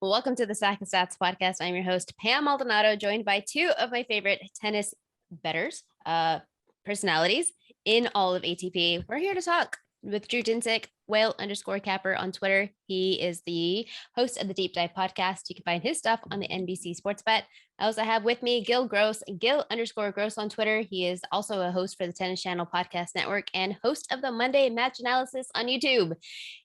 Well, welcome to the Stack of Stats podcast. I'm your host, Pam Maldonado, joined by two of my favorite tennis bettors, personalities in all of ATP. We're here to talk with Drew Dinsick, whale_capper on Twitter. He is the host of the Deep Dive podcast. You can find his stuff on the NBC Sports Bet. I also have with me Gill Gross, Gill_Gross on Twitter. He is also a host for the Tennis Channel Podcast Network and host of the Monday Match Analysis on YouTube.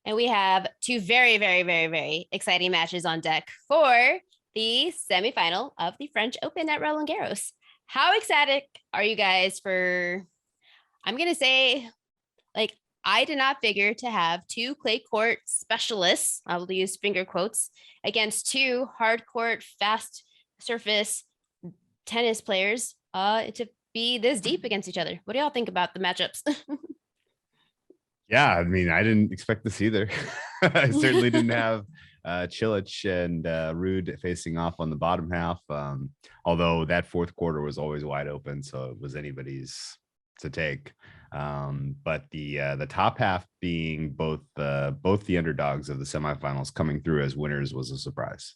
And we have two very, very, very, very exciting matches on deck for the semifinal of the French Open at Roland Garros. How ecstatic are you guys for, I'm going to say, I did not figure to have two clay court specialists, I will use finger quotes, against two hard court, fast surface tennis players to be this deep against each other. What do y'all think about the matchups? Yeah, I mean, I didn't expect this either. I certainly didn't have Cilic and Ruud facing off on the bottom half, although that fourth quarter was always wide open, so it was anybody's to take. But the top half being both the underdogs of the semifinals coming through as winners was a surprise.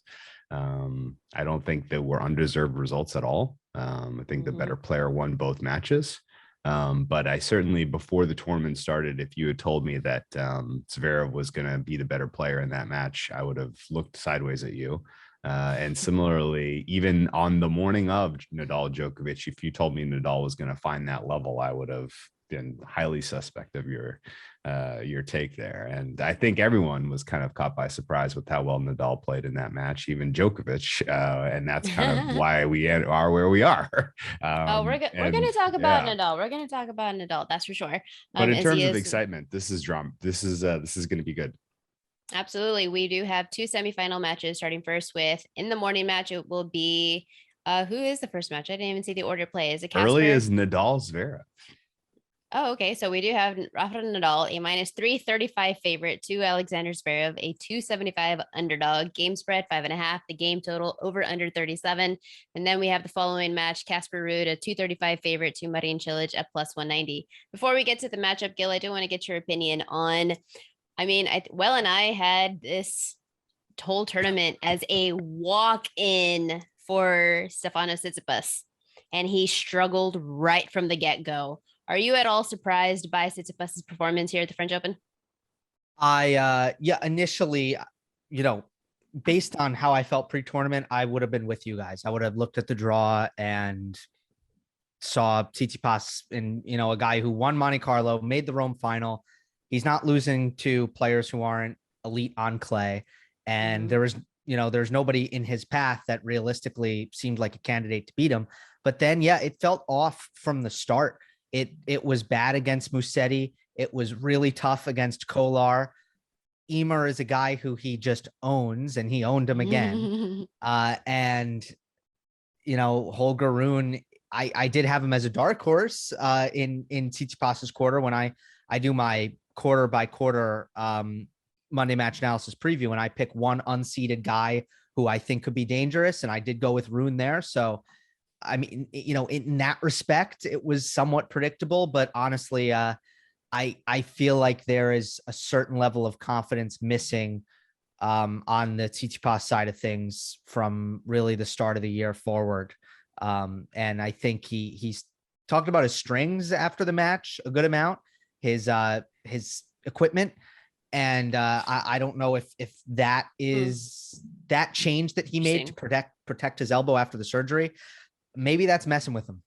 I don't think there were undeserved results at all. I think the better player won both matches. But I certainly, before the tournament started, if you had told me that Zverev was going to be the better player in that match, I would have looked sideways at you. And similarly, even on the morning of Nadal Djokovic, if you told me Nadal was going to find that level, I would have been highly suspect of your take there. And I think everyone was kind of caught by surprise with how well Nadal played in that match, even Djokovic. And that's kind of why we are where we are. We're going to talk about Nadal. We're going to talk about Nadal. That's for sure. But in terms of excitement, this is drama. This is going to be good. Absolutely. We do have two semifinal matches starting first with in the morning match. It will be who is the first match? I didn't even see the order play. Is it Casper? Early is Nadal Zverev. Oh, okay. So we do have Rafael Nadal, a -335 favorite to Alexander Zverev, a 275 underdog, game spread 5.5, the game total over under 37. And then we have the following match, Casper Ruud, a 235 favorite to Marin Cilic at +190. Before we get to the matchup, Gil, I do want to get your opinion on, and I had this whole tournament as a walk-in for Stefanos Tsitsipas, and he struggled right from the get-go. Are you at all surprised by Tsitsipas's performance here at the French Open? Initially, based on how I felt pre-tournament, I would have been with you guys. I would have looked at the draw and saw Tsitsipas in, a guy who won Monte Carlo, made the Rome final. He's not losing to players who aren't elite on clay. And there's nobody in his path that realistically seemed like a candidate to beat him. But then, it felt off from the start. It was bad against Musetti. It was really tough against Kolar. Emer is a guy who he just owns, and he owned him again. And Holger Rune, I did have him as a dark horse in Tsitsipas's quarter when I do my quarter by quarter Monday match analysis preview, and I pick one unseeded guy who I think could be dangerous, and I did go with Rune there. So I mean, in that respect, it was somewhat predictable, but honestly, I feel like there is a certain level of confidence missing on the Tsitsipas side of things from really the start of the year forward. And I think he's talked about his strings after the match a good amount, his equipment. And I don't know if that is that change that he made to protect his elbow after the surgery. Maybe that's messing with him.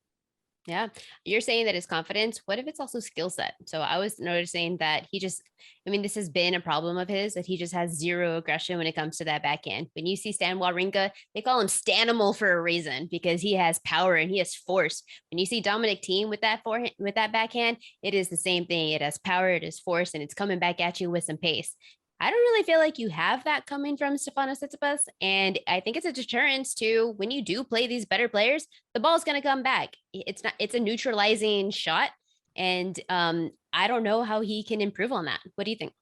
Yeah. You're saying that his confidence, what if it's also skill set? So I was noticing that this has been a problem of his, that he just has zero aggression when it comes to that backhand. When you see Stan Wawrinka, they call him Stanimal for a reason, because he has power and he has force. When you see Dominic Thiem with that backhand, it is the same thing. It has power, it has force, and it's coming back at you with some pace. I don't really feel like you have that coming from Stefanos Tsitsipas. And I think it's a deterrence to when you do play these better players, the ball's going to come back. It's a neutralizing shot. And I don't know how he can improve on that. What do you think?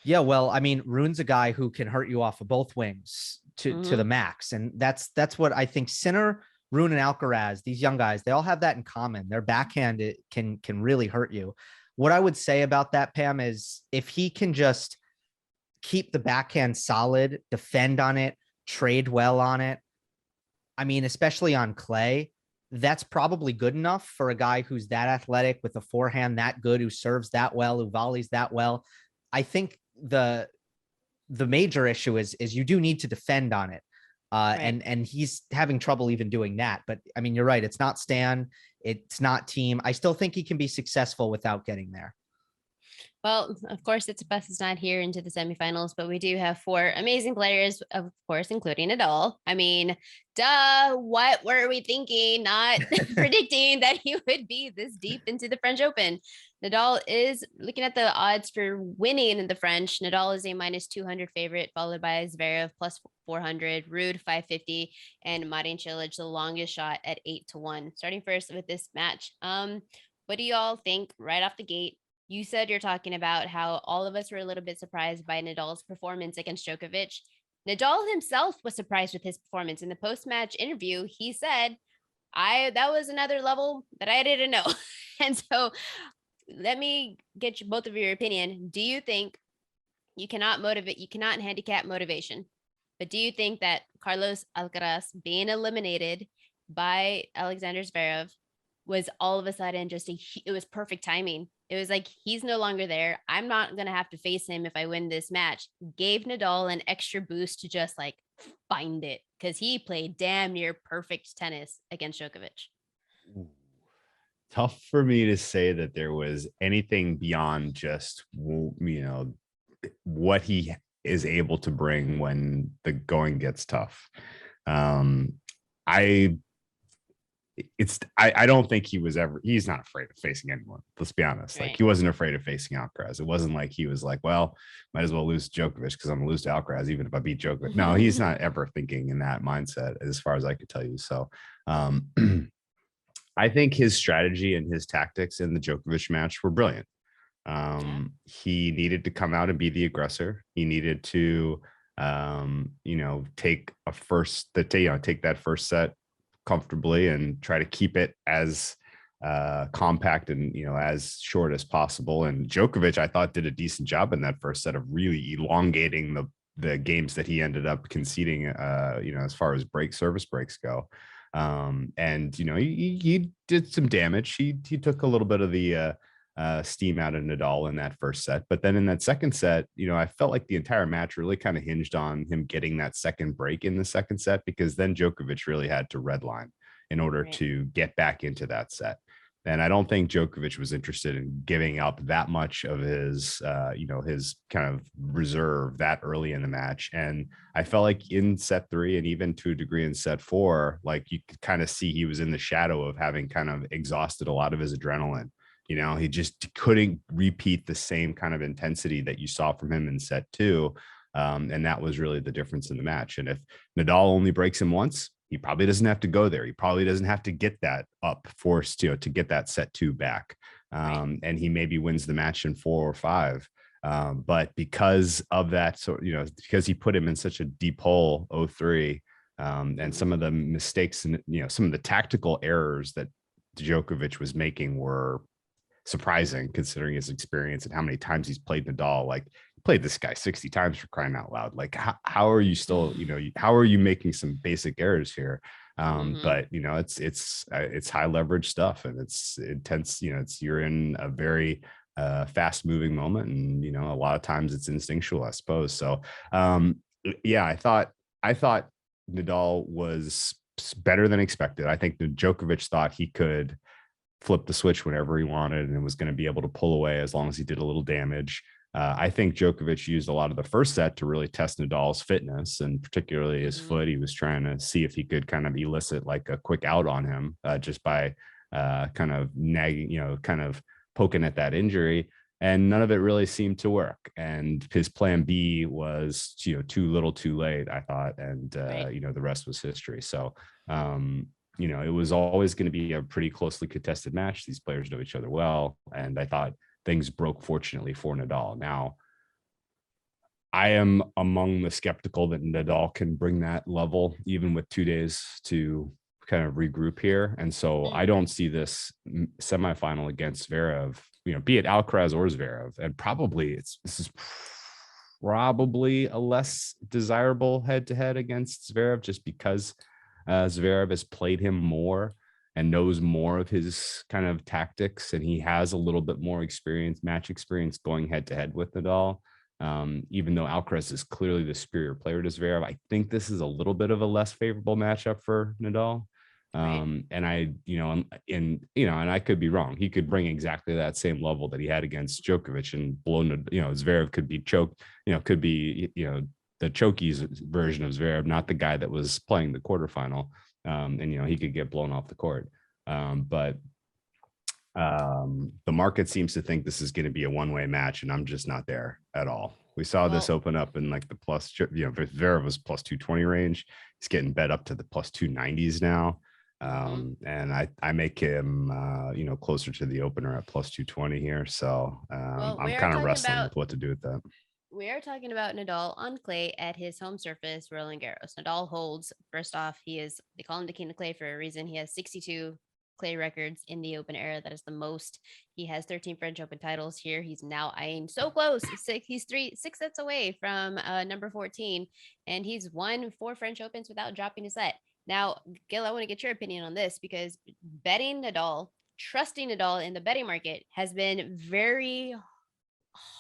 Yeah, well, I mean, Rune's a guy who can hurt you off of both wings to the max. And that's what I think Sinner, Rune, and Alcaraz, these young guys, they all have that in common. Their backhand can really hurt you. What I would say about that, Pam, is if he can just keep the backhand solid, defend on it, trade well on it, I mean, especially on clay, that's probably good enough for a guy who's that athletic with a forehand that good, who serves that well, who volleys that well. I think the major issue is you do need to defend on it. Right. And he's having trouble even doing that. But I mean, you're right. It's not Stan. It's not team. I still think he can be successful without getting there. Well, of course, Tsitsipas is not here into the semifinals, but we do have 4 amazing players, of course, including Nadal. I mean, duh, what were we thinking? Not predicting that he would be this deep into the French Open. Nadal is looking at the odds for winning in the French. Nadal is a -200 favorite, followed by Zverev +400, Ruud 550, and Marin Cilic, the longest shot at 8-1. Starting first with this match. What do you all think right off the gate? You said you're talking about how all of us were a little bit surprised by Nadal's performance against Djokovic. Nadal himself was surprised with his performance. In the post-match interview, he said, that was another level that I didn't know. And so let me get you both of your opinion. Do you think you cannot handicap motivation, but do you think that Carlos Alcaraz being eliminated by Alexander Zverev was all of a sudden it was perfect timing? It was like, he's no longer there. I'm not going to have to face him if I win this match. Gave Nadal an extra boost to just like find it, because he played damn near perfect tennis against Djokovic. Tough for me to say that there was anything beyond just, what he is able to bring when the going gets tough. I don't think he's not afraid of facing anyone. Let's be honest. Right. Like, he wasn't afraid of facing Alcaraz. It wasn't like he was like, well, might as well lose to Djokovic because I'm gonna lose to Alcaraz even if I beat Djokovic. No, he's not ever thinking in that mindset, as far as I could tell you. So I think his strategy and his tactics in the Djokovic match were brilliant. He needed to come out and be the aggressor. He needed to take that first set comfortably and try to keep it as compact and as short as possible. And Djokovic, I thought, did a decent job in that first set of really elongating the games that he ended up conceding, as far as service breaks go. He did some damage. He took a little bit of the steam out of Nadal in that first set. But then in that second set, I felt like the entire match really kind of hinged on him getting that second break in the second set, because then Djokovic really had to redline in order to get back into that set. And I don't think Djokovic was interested in giving up that much of his, his kind of reserve that early in the match. And I felt like in set 3 and even to a degree in set 4, like, you could kind of see he was in the shadow of having kind of exhausted a lot of his adrenaline. He just couldn't repeat the same kind of intensity that you saw from him in set 2. And that was really the difference in the match. And if Nadal only breaks him once, he probably doesn't have to go there. He probably doesn't have to get that up forced, to get that set 2 back. And he maybe wins the match in 4 or 5. But because of that, because he put him in such a deep hole, 0-3, and some of the mistakes and, some of the tactical errors that Djokovic was making were surprising, considering his experience and how many times he's played Nadal. Like, he played this guy 60 times, for crying out loud. Like, how are you still, how are you making some basic errors here? But it's high leverage stuff, and it's intense. You're in a very fast moving moment, and a lot of times it's instinctual, I suppose. So I thought Nadal was better than expected. I think Djokovic thought he could flip the switch whenever he wanted and was going to be able to pull away as long as he did a little damage. I think Djokovic used a lot of the first set to really test Nadal's fitness, and particularly his foot. He was trying to see if he could kind of elicit like a quick out on him just by kind of nagging, kind of poking at that injury. And none of it really seemed to work. And his plan B was, too little, too late, I thought. And, the rest was history. So, it was always going to be a pretty closely contested match. These players know each other well. And I thought things broke, fortunately, for Nadal. Now, I am among the skeptical that Nadal can bring that level, even with 2 days to kind of regroup here. And so I don't see this semifinal against Zverev be it Alcaraz or Zverev, and this is probably a less desirable head-to-head against Zverev, just because Zverev has played him more and knows more of his kind of tactics, and he has a little bit more match experience going head-to-head with Nadal. Even though Alcaraz is clearly the superior player to Zverev, I think this is a little bit of a less favorable matchup for Nadal. Right. And I could be wrong. He could bring exactly that same level that he had against Djokovic and blow, Zverev could be choked, could be, the Choki's version of Zverev, not the guy that was playing the quarterfinal. And he could get blown off the court. But the market seems to think this is going to be a one-way match, and I'm just not there at all. We saw this open up in like the plus, Zverev was plus 220 range. He's getting bet up to the plus 290s now. And I make him closer to the opener at plus 220 here. So I'm kind of wrestling with what to do with that. We are talking about Nadal on clay at his home surface, Roland Garros. Nadal holds, first off, they call him the king of clay for a reason. He has 62 clay records in the open era. That is the most. He has 13 French Open titles here. He's now eyeing so close. He's 6 sets away from number 14, and he's won 4 French Opens without dropping a set. Now, Gill, I want to get your opinion on this, because betting Nadal, trusting Nadal in the betting market has been very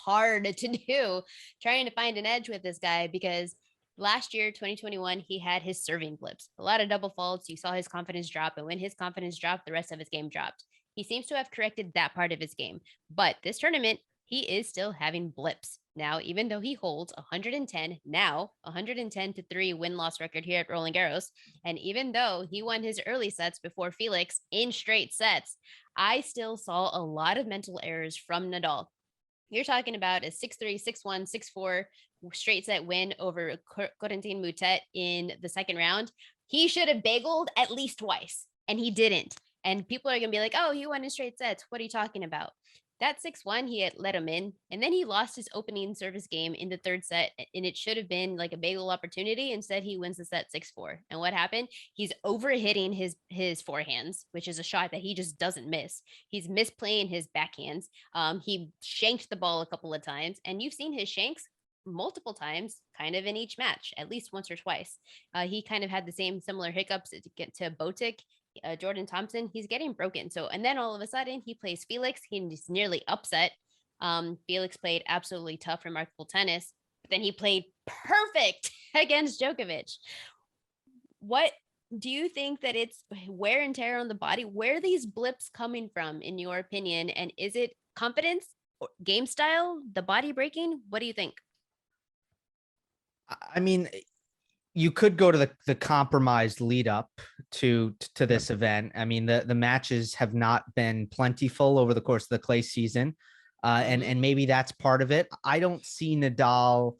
hard to do, trying to find an edge with this guy, because last year, 2021, he had his serving blips, a lot of double faults. You saw his confidence drop, and when his confidence dropped, the rest of his game dropped. He seems to have corrected that part of his game, but this tournament, he is still having blips. Now, even though he holds 110 to 3 win-loss record here at Roland Garros, and even though he won his early sets before Felix in straight sets, I still saw a lot of mental errors from Nadal. You're talking about a 6-3, 6-1, 6-4 straight set win over Corentin Moutet in the second round. He should have bageled at least twice, and he didn't. And people are going to be like, oh, he won in straight sets. What are you talking about? That 6-1, he had let him in, and then he lost his opening service game in the third set, and it should have been like a bagel opportunity. Instead, he wins the set 6-4. And what happened? He's overhitting his forehands, which is a shot that he just doesn't miss. He's misplaying his backhands. He shanked the ball a couple of times, and you've seen his shanks multiple times kind of in each match, at least once or twice. He kind of had the similar hiccups to get to Botic. Jordan Thompson, he's getting broken. So, and then all of a sudden he plays Felix. He's nearly upset. Felix played absolutely tough, remarkable tennis, but then he played perfect against Djokovic. What do you think that it's wear and tear on the body? Where are these blips coming from, in your opinion? And is it confidence, or game style, the body breaking? What do you think? I mean, you could go to the compromised lead up to this event. I mean, the matches have not been plentiful over the course of the clay season. And maybe that's part of it. I don't see Nadal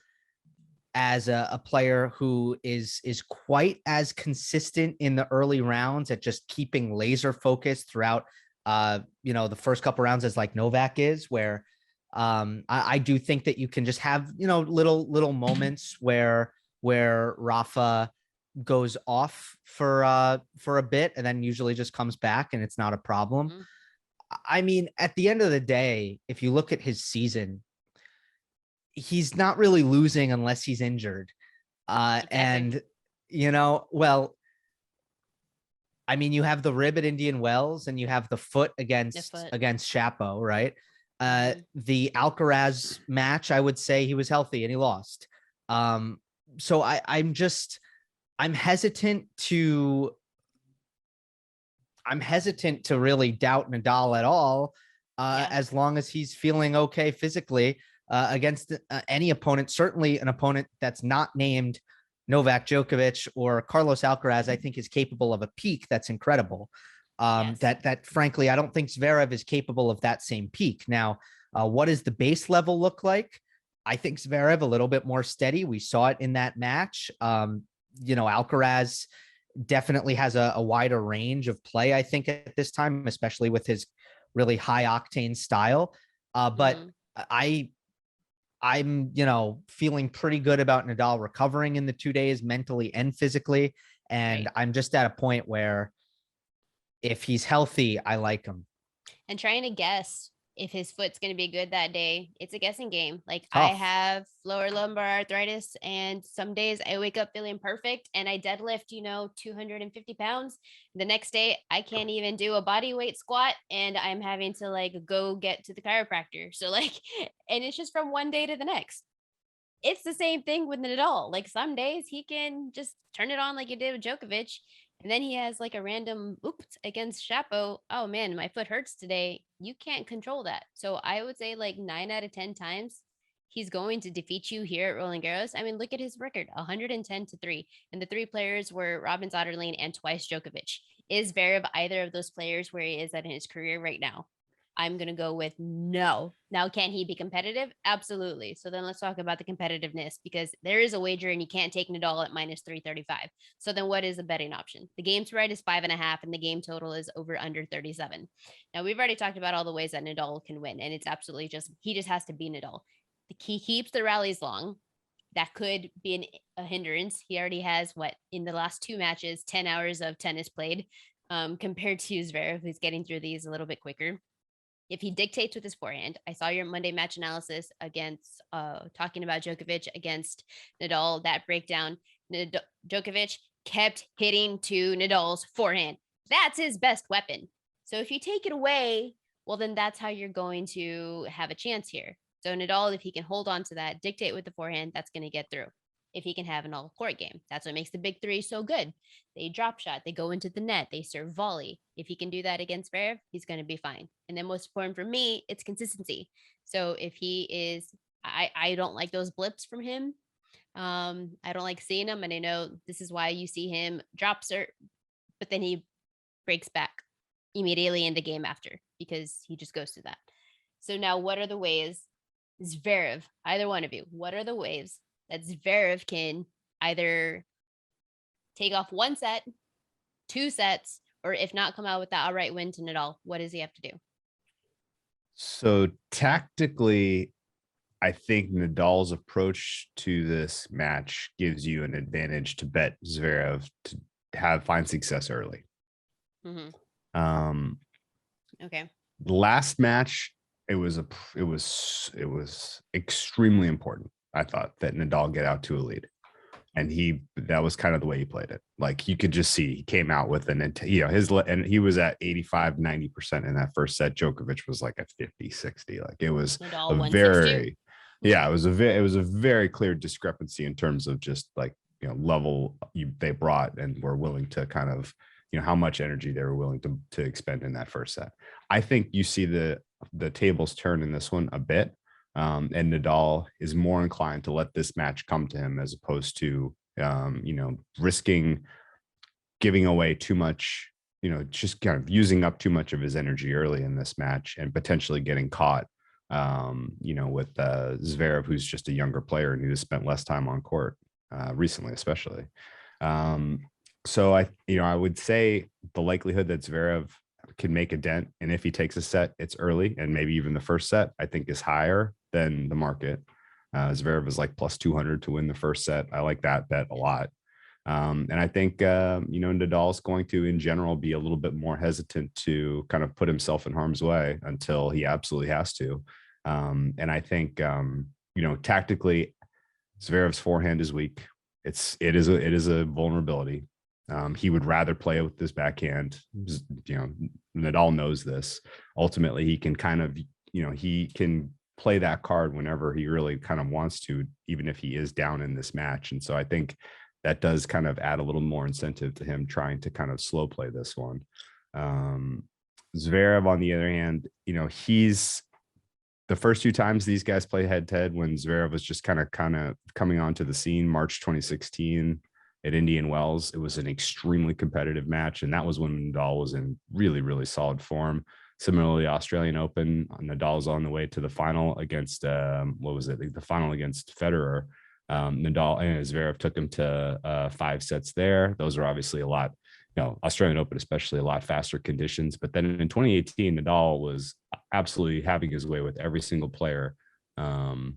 as a player who is quite as consistent in the early rounds at just keeping laser focused throughout, the first couple rounds as like Novak is, where I do think that you can just have, little moments where Rafa goes off for a bit and then usually just comes back and it's not a problem. I mean, at the end of the day, if you look at his season, he's not really losing unless he's injured. And, well, I mean, you have the rib at Indian Wells and you have the foot against Chapo, right? The Alcaraz match, I would say he was healthy and he lost. So I'm hesitant to really doubt Nadal at all, as long as he's feeling okay physically against any opponent, certainly an opponent that's not named Novak Djokovic or Carlos Alcaraz. I think is capable of a peak that's incredible. That frankly, I don't think Zverev is capable of that same peak. Now, what does the base level look like? I think Zverev a little bit more steady. We saw it in that match. Alcaraz definitely has a wider range of play, I think, at this time, especially with his really high octane style. But I'm feeling pretty good about Nadal recovering in the 2 days, mentally and physically. And I'm just at a point where if he's healthy, I like him. And trying to guess if his foot's going to be good that day, it's a guessing game. Like I Tough. have lower lumbar arthritis, and some days I wake up feeling perfect and I deadlift, 250 pounds. The next day, I can't even do a body weight squat and I'm having to like go get to the chiropractor. So, like, and it's just from one day to the next. It's the same thing with Nadal. Like some days he can just turn it on like he did with Djokovic. And then he has like a random oops against Chapo. Oh man, my foot hurts today. You can't control that. So I would say like 9 out of 10 times he's going to defeat you here at Roland Garros. I mean, look at his record 110-3. And the three players were Robin Soderling and twice Djokovic. Is Zverev either of those players where he is at in his career right now? I'm going to go with no. Now, can he be competitive? Absolutely. So then let's talk about the competitiveness because there is a wager and you can't take Nadal at minus 335. So then what is the betting option? The game spread is 5.5 and the game total is over under 37. Now, we've already talked about all the ways that Nadal can win, and it's absolutely he just has to be Nadal. He keeps the rallies long. That could be a hindrance. He already has in the last 2 matches, 10 hours of tennis played compared to Zverev, who's getting through these a little bit quicker. If he dictates with his forehand, I saw your Monday match analysis against talking about Djokovic against Nadal, that breakdown. Djokovic kept hitting to Nadal's forehand. That's his best weapon. So if you take it away, well, then that's how you're going to have a chance here. So Nadal, if he can hold on to that, dictate with the forehand, that's going to get through. If he can have an all court game, that's what makes the big three so good. They drop shot, they go into the net, they serve volley. If he can do that against Zverev, he's going to be fine. And then most important for me, it's consistency. So if he is, I don't like those blips from him. I don't like seeing them, and I know this is why you see him drop serve, but then he breaks back immediately in the game after because he just goes through that. So now, what are the ways Zverev, either one of you, what are the ways that Zverev can either take off one set, 2 sets, or if not, come out with the outright win to Nadal? What does he have to do? So tactically, I think Nadal's approach to this match gives you an advantage to bet Zverev to find success early. Mm-hmm. Okay. The last match, it was extremely important. I thought that Nadal get out to a lead, and that was kind of the way he played it. Like you could just see he came out with and he was at 85-90% in that first set. Djokovic was like at 50-60. Like it was Nadal a very it was a very clear discrepancy in terms of just like level they brought and were willing to kind of how much energy they were willing to expend in that first set. I think you see the tables turn in this one a bit. And Nadal is more inclined to let this match come to him as opposed to, risking giving away too much, just kind of using up too much of his energy early in this match and potentially getting caught, with Zverev, who's just a younger player and who has spent less time on court recently, especially. So I would say the likelihood that Zverev can make a dent, and if he takes a set, it's early, and maybe even the first set, I think is higher than the market. Zverev is like plus 200 to win the first set. I like that bet a lot. And I think, Nadal's going to, in general, be a little bit more hesitant to kind of put himself in harm's way until he absolutely has to. And I think, tactically, Zverev's forehand is weak. It is a vulnerability. He would rather play with this backhand. Nadal knows this. Ultimately, he can kind of, he can play that card whenever he really kind of wants to, even if he is down in this match. And so I think that does kind of add a little more incentive to him trying to kind of slow play this one. Zverev, on the other hand, he's the first 2 times these guys play head to head when Zverev was just kind of coming onto the scene, March 2016 at Indian Wells. It was an extremely competitive match, and that was when Nadal was in really, really solid form. Similarly, Australian Open, Nadal's on the way to the final against the final against Federer. Nadal and Zverev took him to 5 sets there. Those are obviously a lot, Australian Open, especially, a lot faster conditions. But then in 2018, Nadal was absolutely having his way with every single player, on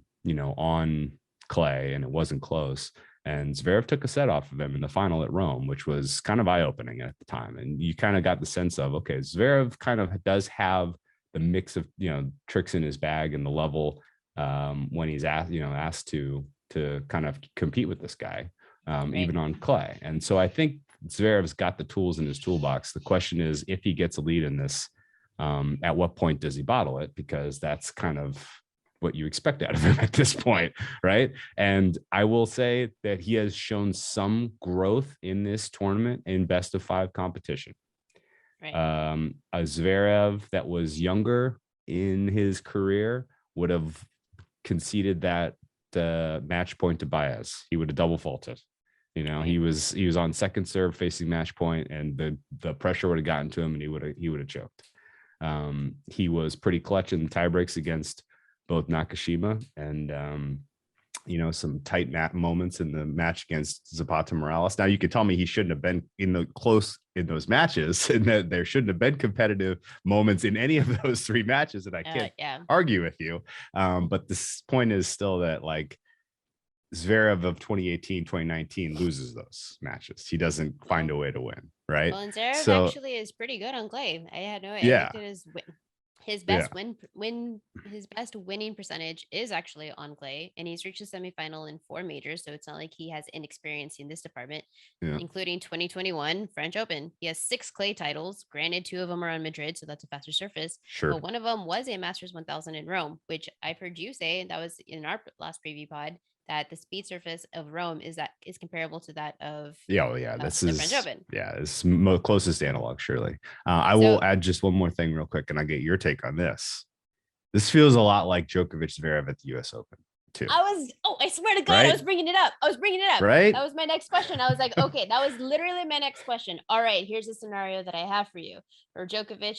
clay, and it wasn't close. And Zverev took a set off of him in the final at Rome, which was kind of eye-opening at the time. And you kind of got the sense of, okay, Zverev kind of does have the mix of, tricks in his bag and the level when he's asked to kind of compete with this guy, even on clay. And so I think Zverev's got the tools in his toolbox. The question is, if he gets a lead in this, at what point does he bottle it? Because that's kind of what you expect out of him at this point, right? And I will say that he has shown some growth in this tournament in best of 5 competition. Right. A Zverev that was younger in his career would have conceded that match point to Baez. He would have double faulted. Right. He was on second serve facing match point, and the pressure would have gotten to him, and he would have choked. He was pretty clutch in tie breaks against both Nakashima and some tight moments in the match against Zapata Morales. Now you could tell me he shouldn't have been close in those matches, and that there shouldn't have been competitive moments in any of those 3 matches, and I can't argue with you. But this point is still that, like, Zverev of 2018, 2019 loses those matches. He doesn't find a way to win, right? Well, and Zverev actually is pretty good on clay. I had no idea. Yeah. His best his best winning percentage is actually on clay, and he's reached the semifinal in 4 majors. So it's not like he has inexperience in this department, including 2021 French Open. He has 6 clay titles. Granted, 2 of them are on Madrid, so that's a faster surface. Sure. But one of them was a Masters 1000 in Rome, which I've heard you say, that was in our last preview pod, that the speed surface of Rome is comparable to that of this the is French Open. It's closest analog, surely. I will add just one more thing real quick, and I'll get your take on this. This feels a lot like Djokovic Zverev at the US Open too. I swear to God, right? I was bringing it up. Right. That was my next question. I was like, okay, that was literally my next question. All right, here's a scenario that I have for you. Or Djokovic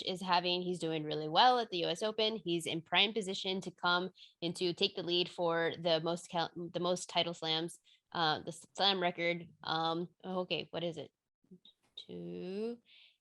he's doing really well at the US Open. He's in prime position to come and to take the lead for the most title slams, the slam record. Okay, what is it? 2.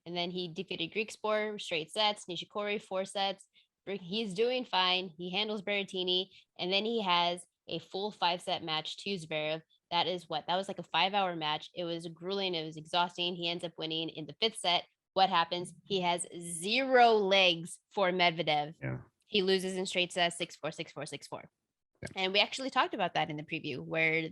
And then he defeated Greek Sport straight sets, Nishikori 4 sets. He's doing fine. He handles Berrettini, and then he has a full 5-set match to Zverev. That was like a 5-hour match. It was grueling. It was exhausting. He ends up winning in the 5th set. What happens? He has 0 legs for Medvedev. Yeah. He loses in straight sets, 6-4, 6-4, 6-4. Yeah. And we actually talked about that in the preview, where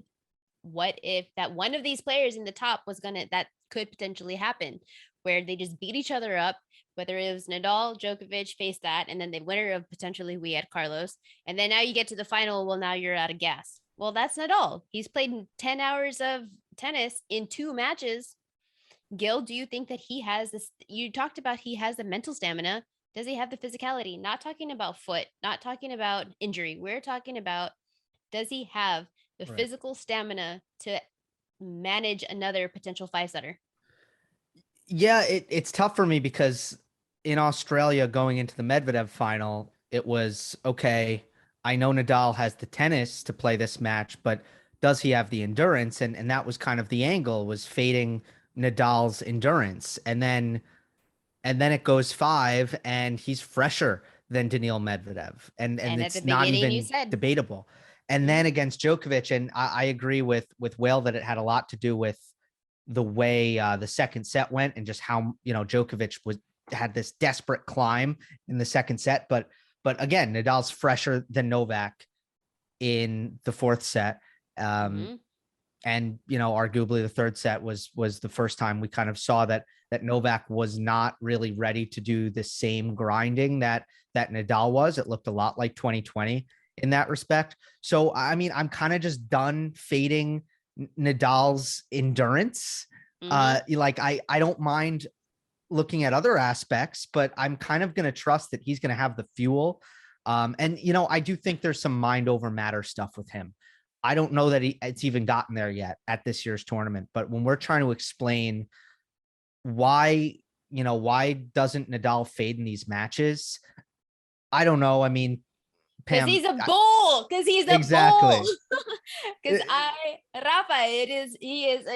what if that one of these players in the top that could potentially happen, where they just beat each other up, whether it was Nadal, Djokovic faced that, and then the winner of potentially we had Carlos. And then now you get to the final. Well, now you're out of gas. Well, that's Nadal. He's played 10 hours of tennis in 2 matches. Gill, do you think that he has this? You talked about he has the mental stamina. Does he have the physicality? Not talking about foot, not talking about injury. We're talking about, does he have the physical stamina to manage another potential 5-setter? Yeah, it's tough for me because in Australia going into the Medvedev final, it was, okay, I know Nadal has the tennis to play this match, but does he have the endurance? And that was kind of the angle, was fading Nadal's endurance. And then it goes 5 and he's fresher than Daniil Medvedev. And it's not even debatable. And then against Djokovic, and I agree with Whale that it had a lot to do with the way the second set went and just how, Djokovic had this desperate climb in the second set. But again, Nadal's fresher than Novak in the 4th set. And, arguably the 3rd set was the first time we kind of saw that Novak was not really ready to do the same grinding that Nadal was. It looked a lot like 2020 in that respect. So, I mean, I'm kind of just done fading Nadal's endurance. I don't mind looking at other aspects, but I'm kind of going to trust that he's going to have the fuel. I do think there's some mind over matter stuff with him. I don't know that it's even gotten there yet at this year's tournament, but when we're trying to explain why doesn't Nadal fade in these matches? I don't know. I mean, Because he's a bull. Because he's a bull. Because Rafa, he is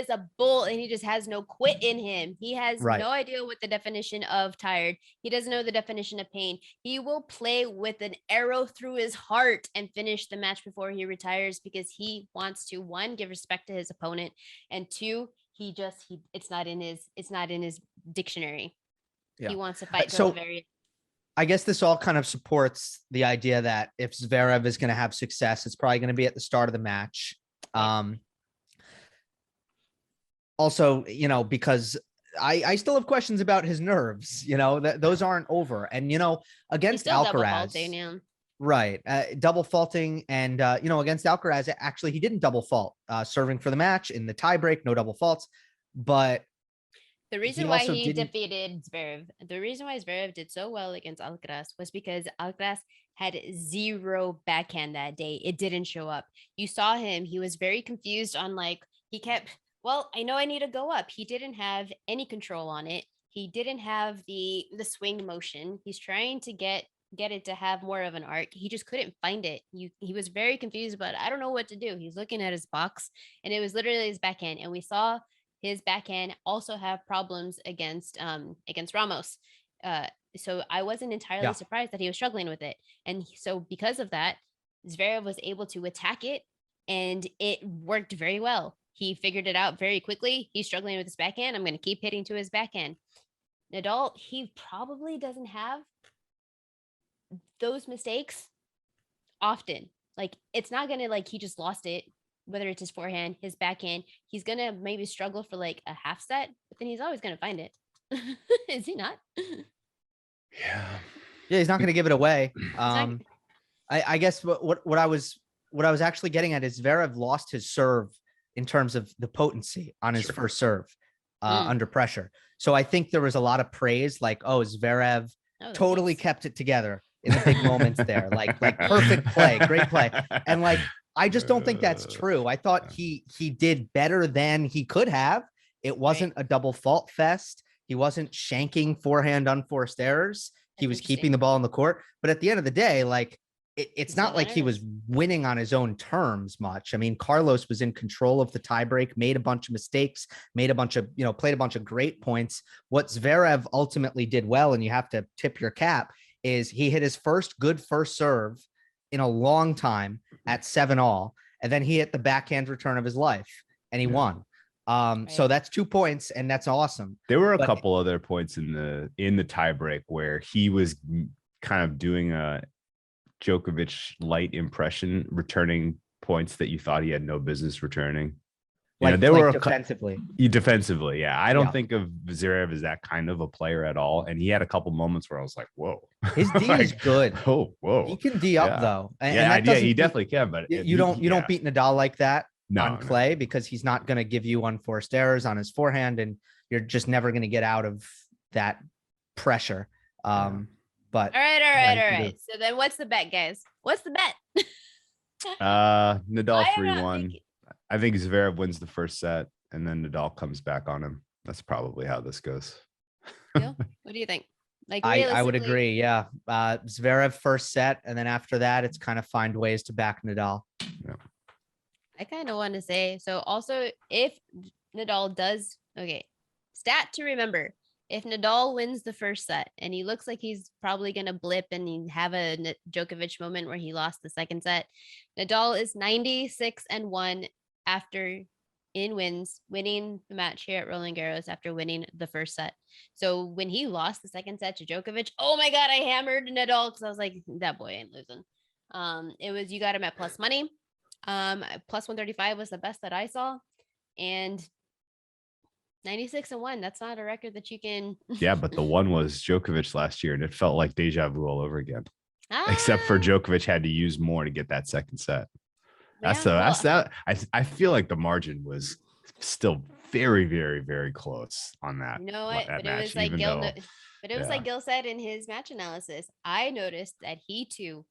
a bull, and he just has no quit in him. He has no idea what the definition of tired. He doesn't know the definition of pain. He will play with an arrow through his heart and finish the match before he retires, because he wants to, 1, give respect to his opponent, and 2, it's not in his dictionary. Yeah. He wants to fight till the very I guess this all kind of supports the idea that if Zverev is going to have success, it's probably going to be at the start of the match. Also, you know, because I still have questions about his nerves, you know, that those aren't over. And, you know, against Alcaraz, right. Double faulting. And, you know, against Alcaraz, actually, he didn't double fault serving for the match in the tiebreak, no double faults. But the reason why he defeated Zverev, the reason why Zverev did so well against Alcaraz was because Alcaraz had 0 backhand that day. It didn't show up. You saw him. He was very confused on like, he kept, well, I know I need to go up. He didn't have any control on it. He didn't have the swing motion. He's trying to get it to have more of an arc. He just couldn't find it. He was very confused, but I don't know what to do. He's looking at his box and it was literally his backhand. And we saw his backhand also have problems against Ramos. So I wasn't entirely surprised that he was struggling with it. And so because of that, Zverev was able to attack it and it worked very well. He figured it out very quickly. He's struggling with his backhand. I'm going to keep hitting to his backhand. Nadal, he probably doesn't have those mistakes often. Like, it's not going to like he just lost it, whether it's his forehand, his backhand. He's going to maybe struggle for like a half set, but then he's always going to find it. Is he not? Yeah, he's not going to give it away. I guess what I was actually getting at is Zverev lost his serve in terms of the potency on his first serve under pressure. So I think there was a lot of praise, like, oh, Zverev totally kept it together in the big moments there, like perfect play, great play. And like, I just don't think that's true. I thought he did better than he could have. It wasn't a double fault fest. He wasn't shanking forehand unforced errors. He was keeping the ball in the court. But at the end of the day, like, it's not like he was winning on his own terms much. I mean, Carlos was in control of the tiebreak, made a bunch of mistakes, made a bunch of, you know, played a bunch of great points. What Zverev ultimately did well, and you have to tip your cap, is he hit his first good first serve in a long time at 7-all. And then he hit the backhand return of his life and he won. So that's 2 points and that's awesome. There were a couple other points in the tiebreak where he was kind of doing a Djokovic light impression, returning points that you thought he had no business returning. There were defensively. Defensively, yeah. I don't think of Zverev as that kind of a player at all. And he had a couple moments where I was like, "Whoa, his D is good." Oh, whoa, he can D up though. And he definitely can. But you don't beat Nadal like that on clay because he's not going to give you unforced errors on his forehand, and you're just never going to get out of that pressure. But all right. So then what's the bet, guys? What's the bet? Nadal 3-1. I think Zverev wins the first set and then Nadal comes back on him. That's probably how this goes. What do you think? Like, I would agree. Yeah. Zverev first set. And then after that, it's kind of find ways to back Nadal. Yeah. I kind of want to say, so also if Nadal does, stat to remember, if Nadal wins the first set and he looks like he's probably going to blip and have a Djokovic moment where he lost the second set, Nadal is 96-1 after winning the match here at Roland Garros after winning the first set. So when he lost the second set to Djokovic, oh my God, I hammered Nadal because I was like, that boy ain't losing. It was, you got him at plus money. Plus 135 was the best that I saw. And 96-1, that's not a record that you can. Yeah, but the one was Djokovic last year, and it felt like deja vu all over again. Except for Djokovic had to use more to get that second set. That's that. I feel like the margin was still very, very, very close on that. You know what? But it was like Gill. But it was like Gill said in his match analysis. I noticed that he too.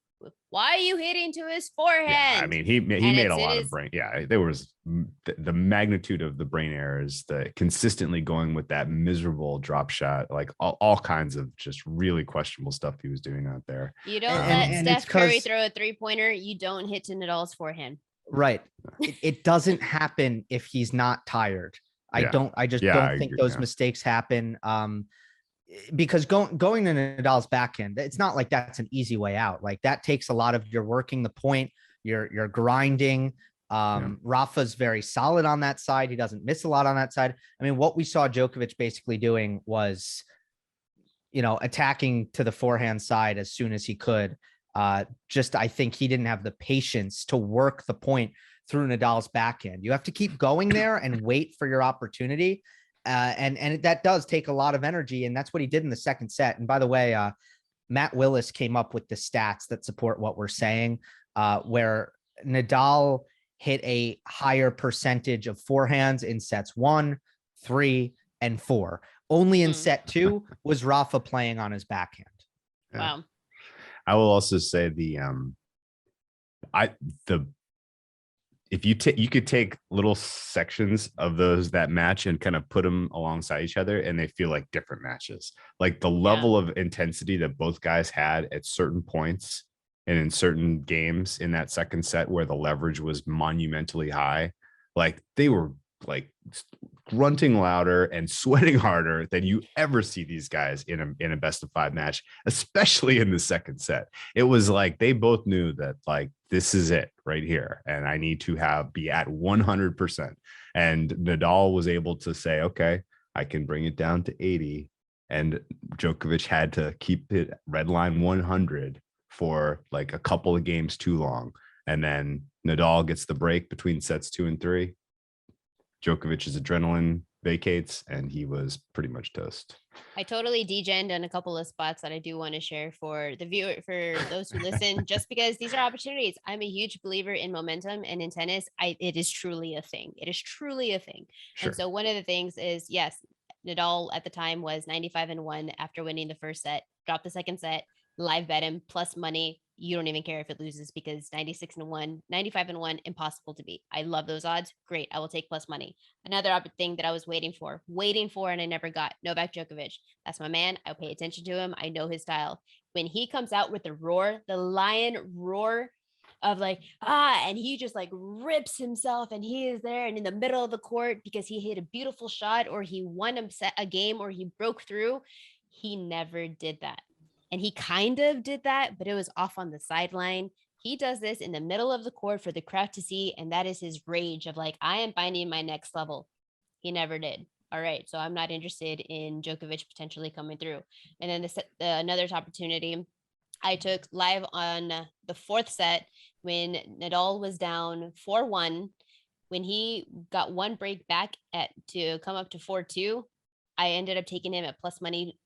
Why are you hitting to his forehand? Yeah, I mean, he made a lot of brain. Yeah, there was the magnitude of the brain errors, the consistently going with that miserable drop shot, like all kinds of just really questionable stuff he was doing out there. You don't let Steph Curry throw a 3-pointer. You don't hit to Nadal's forehand. Right. It doesn't happen if he's not tired. I just don't think those mistakes happen. Because going to Nadal's backhand, it's not like that's an easy way out. Like that takes a lot of you're working the point, you're grinding. Rafa's very solid on that side. He doesn't miss a lot on that side. I mean, what we saw Djokovic basically doing was attacking to the forehand side as soon as he could. I think he didn't have the patience to work the point through Nadal's backhand. You have to keep going there and wait for your opportunity. And that does take a lot of energy. And that's what he did in the second set. And by the way, Matt Willis came up with the stats that support what we're saying, where Nadal hit a higher percentage of forehands in sets 1, 3, and 4. Only in set 2 was Rafa playing on his backhand. Yeah. Wow. I will also say if you could take little sections of that match and kind of put them alongside each other, and they feel like different matches. Like the level of intensity that both guys had at certain points and in certain games in that second set where the leverage was monumentally high, like they were like grunting louder and sweating harder than you ever see these guys in a best of 5 match, especially in the second set. It was like they both knew that like this is it right here, and I need to be at 100%. And Nadal was able to say, okay, I can bring it down to 80, and Djokovic had to keep it red line 100 for like a couple of games too long, and then Nadal gets the break between sets 2 and 3. Djokovic's adrenaline vacates, and he was pretty much toast. I totally degened on a couple of spots that I do want to share for the viewer, for those who listen, just because these are opportunities. I'm a huge believer in momentum, and in tennis, it is truly a thing. It is truly a thing. Sure. And so one of the things is, yes, Nadal at the time was 95-1 after winning the first set, dropped the second set, live bet him plus money. You don't even care if it loses, because 96-1, 95-1, impossible to beat. I love those odds. Great. I will take plus money. Another thing that I was waiting for, and I never got, Novak Djokovic. That's my man. I pay attention to him. I know his style. When he comes out with the roar, the lion roar of like, and he just like rips himself, and he is there and in the middle of the court because he hit a beautiful shot, or he won a game, or he broke through. He never did that. And he kind of did that, but it was off on the sideline. He does this in the middle of the court for the crowd to see, and that is his rage of like, I am finding my next level. He never did. All right, so I'm not interested in Djokovic potentially coming through. And then another opportunity I took live on the fourth set when Nadal was down 4-1. When he got one break back to come up to 4-2, I ended up taking him at plus money,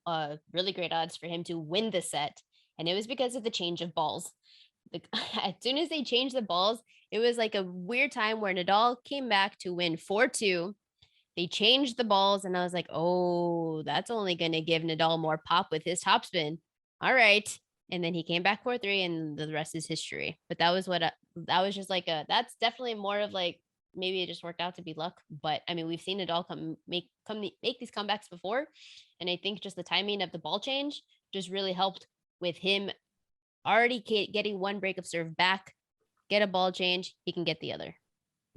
really great odds for him to win the set. And it was because of the change of balls. As soon as they changed the balls, it was like a weird time where Nadal came back to win 4-2. They changed the balls, and I was like, oh, that's only going to give Nadal more pop with his topspin. All right. And then he came back 4-3, and the rest is history. But that was just like that's definitely more of like, maybe it just worked out to be luck. But I mean, we've seen Nadal make these comebacks before. And I think just the timing of the ball change just really helped with him already getting one break of serve back, get a ball change, he can get the other.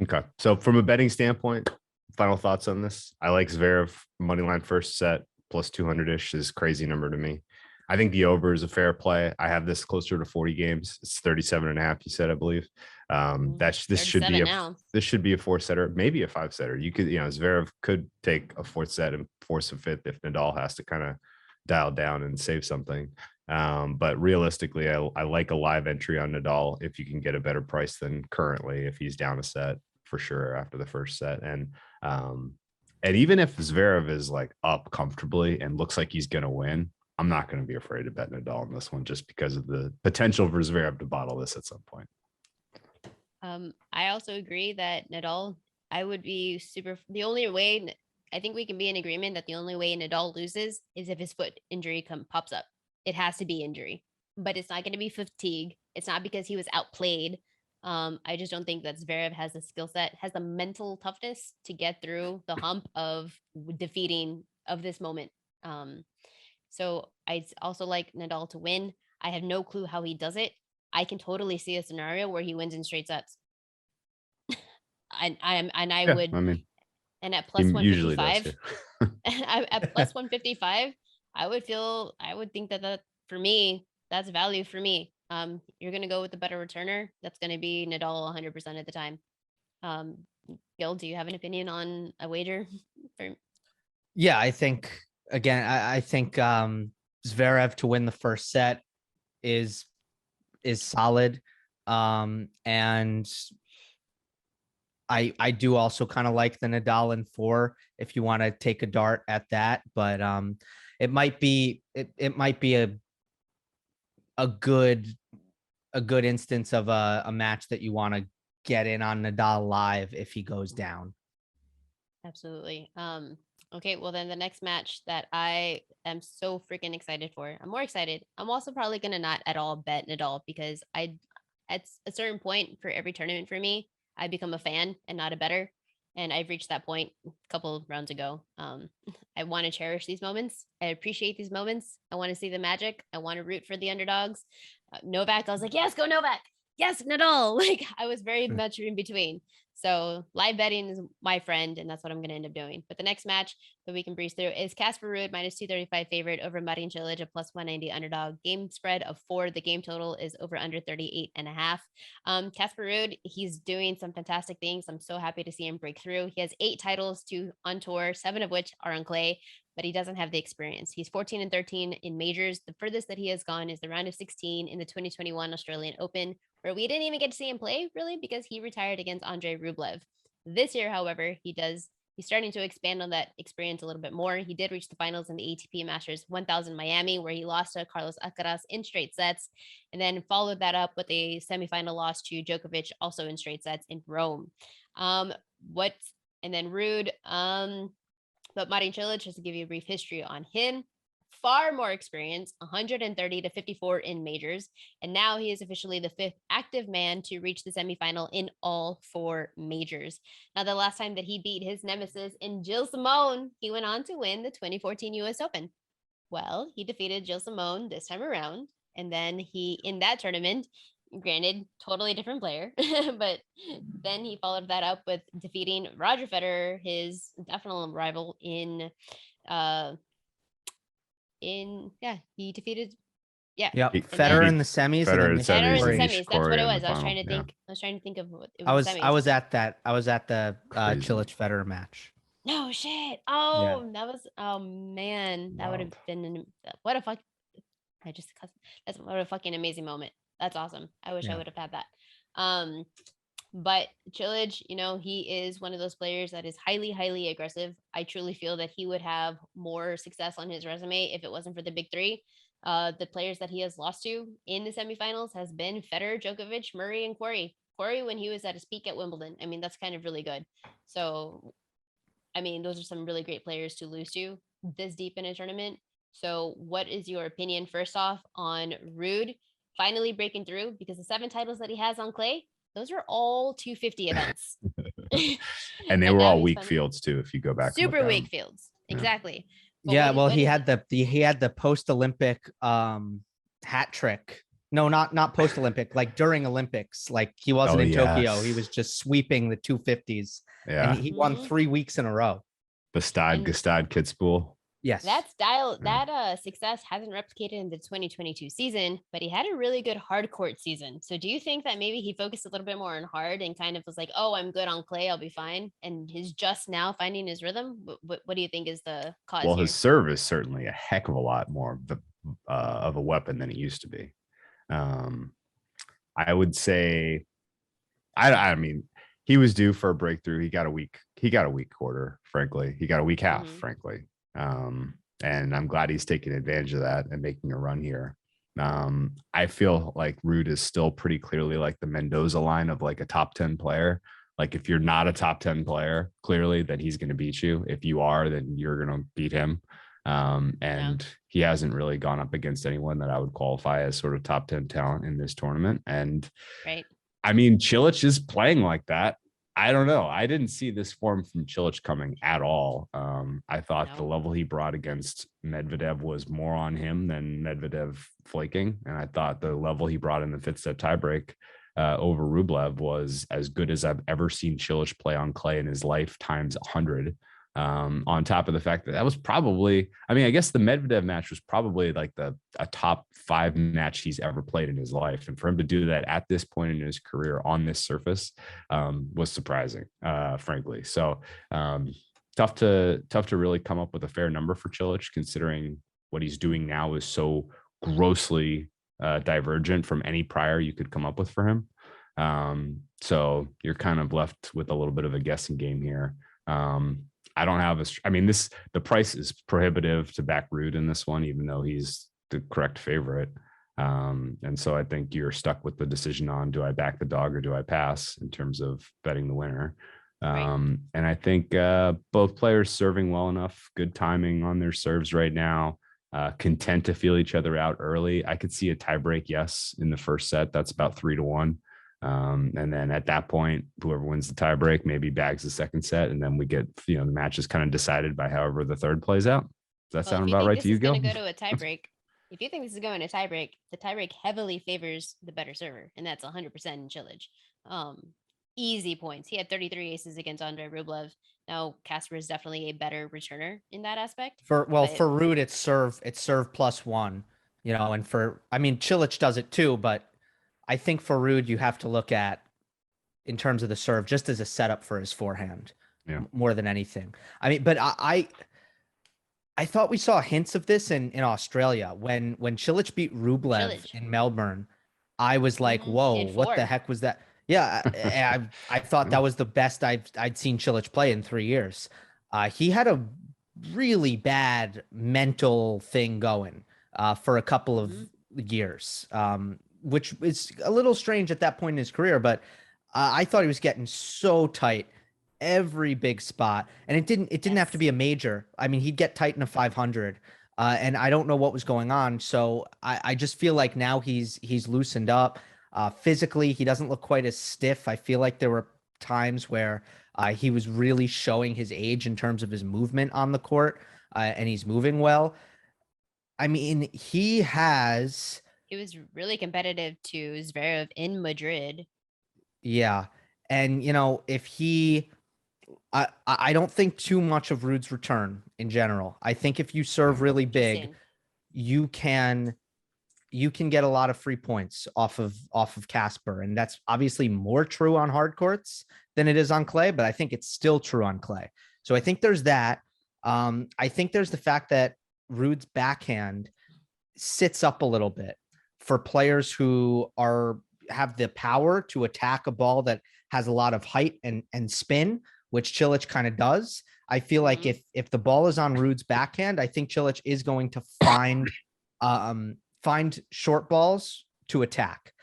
Okay. So from a betting standpoint, final thoughts on this? I like Zverev moneyline first set plus 200-ish is crazy number to me. I think the over is a fair play. I have this closer to 40 games. It's 37.5. You said, I believe. This should be a 4-setter, maybe a 5-setter. You could, Zverev could take a 4th set and force a 5th if Nadal has to kind of dial down and save something. But realistically, I like a live entry on Nadal if you can get a better price than currently if he's down a set for sure after the first set. And even if Zverev is like up comfortably and looks like he's going to win, I'm not going to be afraid to bet Nadal in this one just because of the potential for Zverev to bottle this at some point. I also agree that Nadal, the only way, I think we can be in agreement that the only way Nadal loses is if his foot injury pops up. It has to be injury, but it's not going to be fatigue. It's not because he was outplayed. I just don't think that Zverev has the skill set, has the mental toughness to get through the hump of defeating of this moment. So I also like Nadal to win. I have no clue how he does it. I can totally see a scenario where he wins in straight sets. And at plus 155, at plus 155, I would think that for me, that's value for me. You're going to go with the better returner. That's going to be Nadal 100% of the time. Gill, do you have an opinion on a wager? Yeah, I think again, I think Zverev to win the first set is solid. And I do also kind of like the Nadal in 4 if you want to take a dart at that, but it might be a good instance of a match that you want to get in on Nadal live if he goes down. Absolutely. Okay, well then the next match that I am so freaking excited for. I'm more excited. I'm also probably gonna not at all bet Nadal because at a certain point for every tournament for me, I become a fan and not a better. And I've reached that point a couple of rounds ago. I want to cherish these moments. I appreciate these moments. I want to see the magic. I want to root for the underdogs. Novak, I was like, yes, go Novak. Yes, Nadal. Like I was very much in between. So live betting is my friend, and that's what I'm going to end up doing. But the next match that we can breeze through is Casper Ruud minus 235 favorite over Marin Cilic, a plus 190 underdog. Game spread of 4. The game total is over under 38.5. Casper Ruud, he's doing some fantastic things. I'm so happy to see him break through. He has 8 titles on tour, 7 of which are on clay, but he doesn't have the experience. He's 14-13 in majors. The furthest that he has gone is the round of 16 in the 2021 Australian Open, where we didn't even get to see him play really because he retired against Andrei Rublev. This year, however, he's starting to expand on that experience a little bit more. He did reach the finals in the ATP Masters 1000 Miami, where he lost to Carlos Alcaraz in straight sets, and then followed that up with a semifinal loss to Djokovic, also in straight sets in Rome. And then Ruud, but Marin Cilic, just to give you a brief history on him, far more experience, 130-54 in majors. And now he is officially the 5th active man to reach the semifinal in all 4 majors. Now, the last time that he beat his nemesis in Gilles Simon, he went on to win the 2014 US Open. Well, he defeated Gilles Simon this time around. And then in that tournament, granted, totally different player, but then he followed that up with defeating Roger Federer, his definite rival he defeated Federer in the semis. Federer and then in Federer in the semis, semis. That's Corey what it in the was. I was final. trying to think. I was trying to think of what it I was. was Semis. I was at that. I was at the Crazy. Cilic Federer match. No shit. Oh, that was. Oh man, that would have been what a fuck. That's what a fucking amazing moment. That's awesome. I wish I would have had that. But Cilic, he is one of those players that is highly, highly aggressive. I truly feel that he would have more success on his resume if it wasn't for the big 3. The players that he has lost to in the semifinals has been Federer, Djokovic, Murray, and Quarry. Quarry when he was at his peak at Wimbledon. I mean, that's kind of really good. So, I mean, those are some really great players to lose to this deep in a tournament. So what is your opinion, first off, on Ruud finally breaking through? Because the 7 titles that he has on clay, those are all 250 events. And they were all weak fields too, if you go back. Super weak fields. Exactly. But well, he had the post-Olympic hat trick. No, not post-Olympic, like during Olympics. Like he wasn't in Tokyo. He was just sweeping the 250s. Yeah. And he won 3 weeks in a row. Gestad Kitzbühel. Yes. That success hasn't replicated in the 2022 season, but he had a really good hard court season. So do you think that maybe he focused a little bit more on hard and kind of was like, oh, I'm good on clay, I'll be fine, and he's just now finding his rhythm? What do you think is the cause? Well, his serve is certainly a heck of a lot more of a weapon than it used to be. I would say, I mean, he was due for a breakthrough. He got a weak quarter, frankly. He got a weak half, frankly. And I'm glad he's taking advantage of that and making a run here. I feel like Ruud is still pretty clearly like the Mendoza line of like a top 10 player. Like if you're not a top 10 player, clearly, then he's going to beat you. If you are, then you're going to beat him. He hasn't really gone up against anyone that I would qualify as sort of top 10 talent in this tournament. And I mean, Cilic is playing like that. I don't know. I didn't see this form from Cilic coming at all. I thought the level he brought against Medvedev was more on him than Medvedev flaking. And I thought the level he brought in the 5th set tiebreak over Rublev was as good as I've ever seen Cilic play on clay in his life times 100. On top of the fact that was probably, I mean, I guess the Medvedev match was probably like a top 5 match he's ever played in his life. And for him to do that at this point in his career on this surface was surprising, frankly. So tough to really come up with a fair number for Cilic, considering what he's doing now is so grossly divergent from any prior you could come up with for him. So you're kind of left with a little bit of a guessing game here. I don't have the price is prohibitive to back Ruud in this one, even though he's the correct favorite. And so I think you're stuck with the decision on, do I back the dog or do I pass in terms of betting the winner? And I think both players serving well enough, good timing on their serves right now, content to feel each other out early. I could see a tiebreak, yes, in the first set. That's about 3-1. And then at that point, whoever wins the tiebreak maybe bags the second set, and then we get, the match is kind of decided by however the third plays out. Does that sound about right to you, Gill? If you think this is going to go to a tiebreak, if you think this is going to tiebreak, the tiebreak heavily favors the better server, and that's 100% in Cilic. Easy points. He had 33 aces against Andre Rublev. Now Casper is definitely a better returner in that aspect. For Ruud, it's serve +1, and Cilic does it too, but I think for Ruud, you have to look at in terms of the serve just as a setup for his forehand, more than anything. But I thought we saw hints of this in Australia when Cilic beat Rublev in Melbourne. I was like, whoa, what the heck was that? Yeah, I thought that was the best I'd seen Cilic play in 3 years. He had a really bad mental thing going for a couple of years, which is a little strange at that point in his career. But I thought he was getting so tight every big spot, and it didn't have to be a major. He'd get tight in a 500, and I don't know what was going on. So I just feel like now he's loosened up. Physically, he doesn't look quite as stiff. I feel like there were times where he was really showing his age in terms of his movement on the court, and he's moving well. He was really competitive to Zverev in Madrid. Yeah. And, I don't think too much of Ruud's return in general. I think if you serve really big, you can get a lot of free points off of Casper. And that's obviously more true on hard courts than it is on clay, but I think it's still true on clay. So I think there's that. I think there's the fact that Ruud's backhand sits up a little bit for players who have the power to attack a ball that has a lot of height and spin, which Cilic kind of does. I feel like if the ball is on Ruud's backhand, I think Cilic is going to find short balls to attack.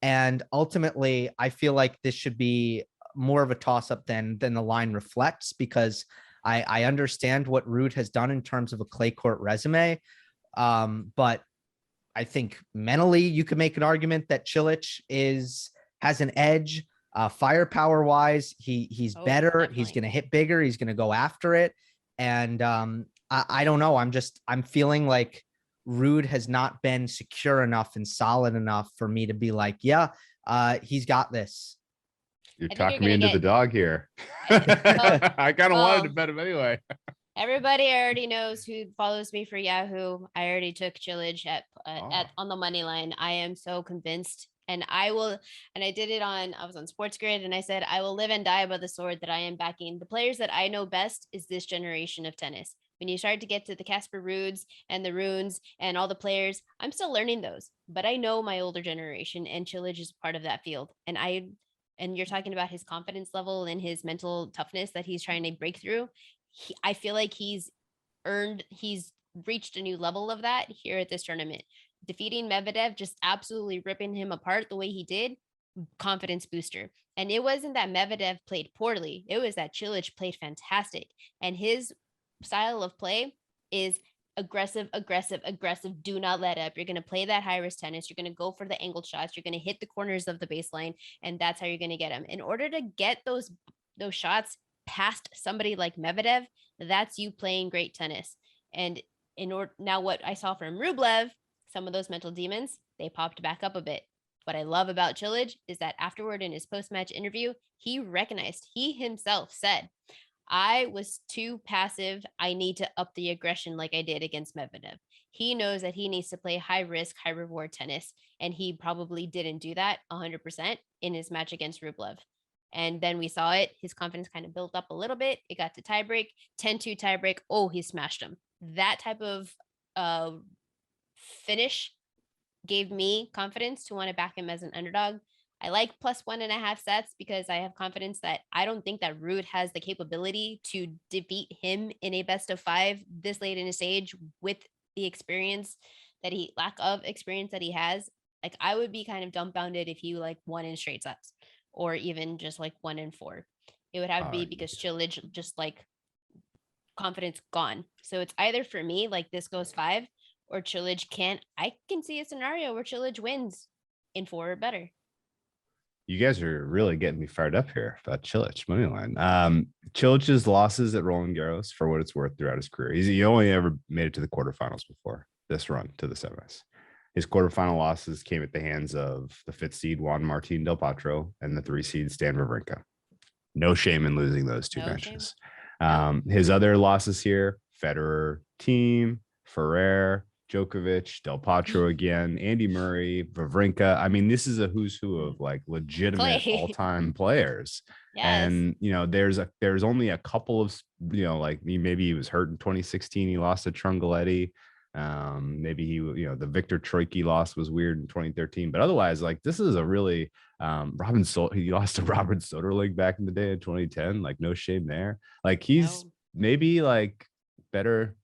And ultimately, I feel like this should be more of a toss-up than the line reflects, because I understand what Ruud has done in terms of a clay court resume. But I think mentally you could make an argument that Cilic has an edge. Firepower wise, he's better. Definitely. He's going to hit bigger. He's going to go after it. And I don't know. I'm feeling like Ruud has not been secure enough and solid enough for me to be like, he's got this. You're talking me into the dog here. I kind of wanted to bet him anyway. Everybody already knows who follows me for Yahoo. I already took Cilic on the money line. I am so convinced, and I did it I was on Sports Grid, and I said, I will live and die by the sword that I am backing. The players that I know best is this generation of tennis. When you start to get to the Casper Ruuds and the Runes and all the players, I'm still learning those, but I know my older generation, and Cilic is part of that field. And you're talking about his confidence level and his mental toughness that he's trying to break through. I feel like he's reached a new level of that here at this tournament. Defeating Medvedev, just absolutely ripping him apart the way he did, confidence booster. And it wasn't that Medvedev played poorly. It was that Cilic played fantastic. And his style of play is aggressive. Do not let up. You're going to play that high risk tennis. You're going to go for the angled shots. You're going to hit the corners of the baseline. And that's how you're going to get them. In order to get those shots past somebody like Medvedev, that's you playing great tennis. And now what I saw from Rublev, some of those mental demons, they popped back up a bit. What I love about Cilic is that afterward in his post-match interview, he himself said, I was too passive. I need to up the aggression like I did against Medvedev. He knows that he needs to play high risk, high reward tennis. And he probably didn't do that 100% in his match against Rublev. And then we saw it. His confidence kind of built up a little bit. It got to tiebreak, 10-2 tiebreak. Oh, he smashed him. That type of finish gave me confidence to want to back him as an underdog. I like +1.5 sets because I have confidence that I don't think that Ruud has the capability to defeat him in a best of 5 this late in a stage with the experience that lack of experience that he has. Like, I would be kind of dumbfounded if he like won in straight sets or even just like 1 in 4. It would have to be because Cilic just like confidence gone. So it's either for me, like this goes 5 or Cilic can't. I can see a scenario where Cilic wins in 4 or better. You guys are really getting me fired up here about Cilic money line. Cilic's losses at Roland Garros, for what it's worth, throughout his career, he only ever made it to the quarterfinals before this run to the semis. His quarterfinal losses came at the hands of the 5th seed Juan Martín del Potro and the 3 seed Stan Wawrinka. No shame in losing those 2 matches. His other losses here: Federer, Thiem, Ferrer, Djokovic, Del Potro again, Andy Murray, Wawrinka. I mean, this is a who's who of like legitimate all-time players. Yes. And there's only a couple of, like maybe he was hurt in 2016. He lost to Trungelliti. Maybe the Victor Troicki loss was weird in 2013. But otherwise, like, this is a really he lost to Robert Soderling back in the day in 2010. Like, no shame there. Like, he's maybe like better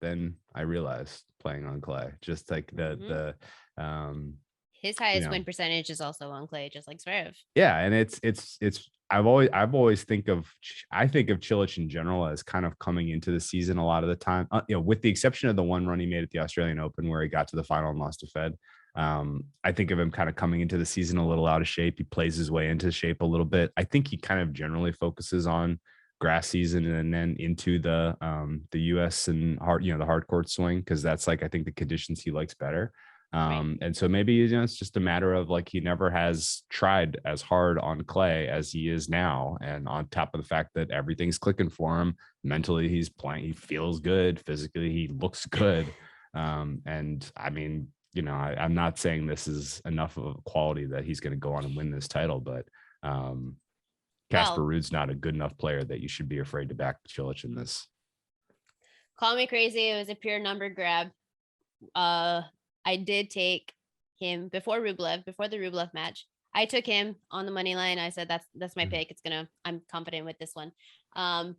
than I realized playing on clay. Just like his highest win percentage is also on clay, just like Zverev. Yeah, and it's I've always think of Cilic in general as kind of coming into the season a lot of the time, with the exception of the one run he made at the Australian Open where he got to the final and lost to Fed. I think of him kind of coming into the season a little out of shape. He plays his way into shape a little bit. I think he kind of generally focuses on grass season and then into the US and the hard court swing, because that's like, I think, the conditions he likes better. And so maybe it's just a matter of like he never has tried as hard on clay as he is now, and on top of the fact that everything's clicking for him mentally, he's playing, he feels good, physically he looks good. And I mean, I'm not saying this is enough of a quality that he's going to go on and win this title, but Casper Ruud's not a good enough player that you should be afraid to back Cilic in this. Call me crazy, it was a pure number grab. I did take him before the Rublev match. I took him on the money line. I said, that's my pick. I'm confident with this one.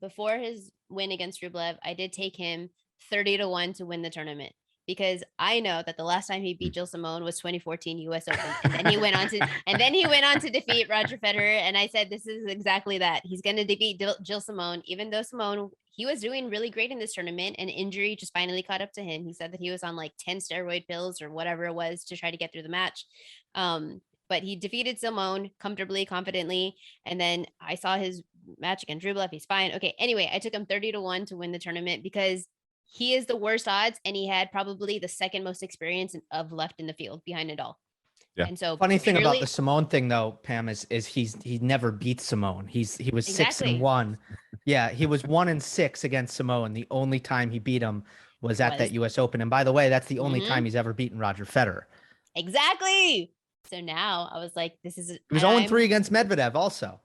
Before his win against Rublev, I did take him 30-1 to win the tournament, because I know that the last time he beat Gilles Simon was 2014 US Open. And then he went on to defeat Roger Federer. And I said, this is exactly that. He's going to defeat Gilles Simon, even though Simon, he was doing really great in this tournament, and injury just finally caught up to him. He said that he was on like 10 steroid pills or whatever it was to try to get through the match. But he defeated Simon comfortably, confidently. And then I saw his match against Rublev. He's fine. Okay. Anyway, I took him 30-1 to win the tournament because he is the worst odds, and he had probably the second most experience of left in the field behind Nadal. Yeah. And so funny thing about the Simone thing though, Pam, is he never beat Simone. He was 6-1. Yeah, he was 1-6 against Simone. The only time he beat him was at that US Open. And by the way, that's the only time he's ever beaten Roger Federer. Exactly. So now I was like, he was 0-3 against Medvedev also.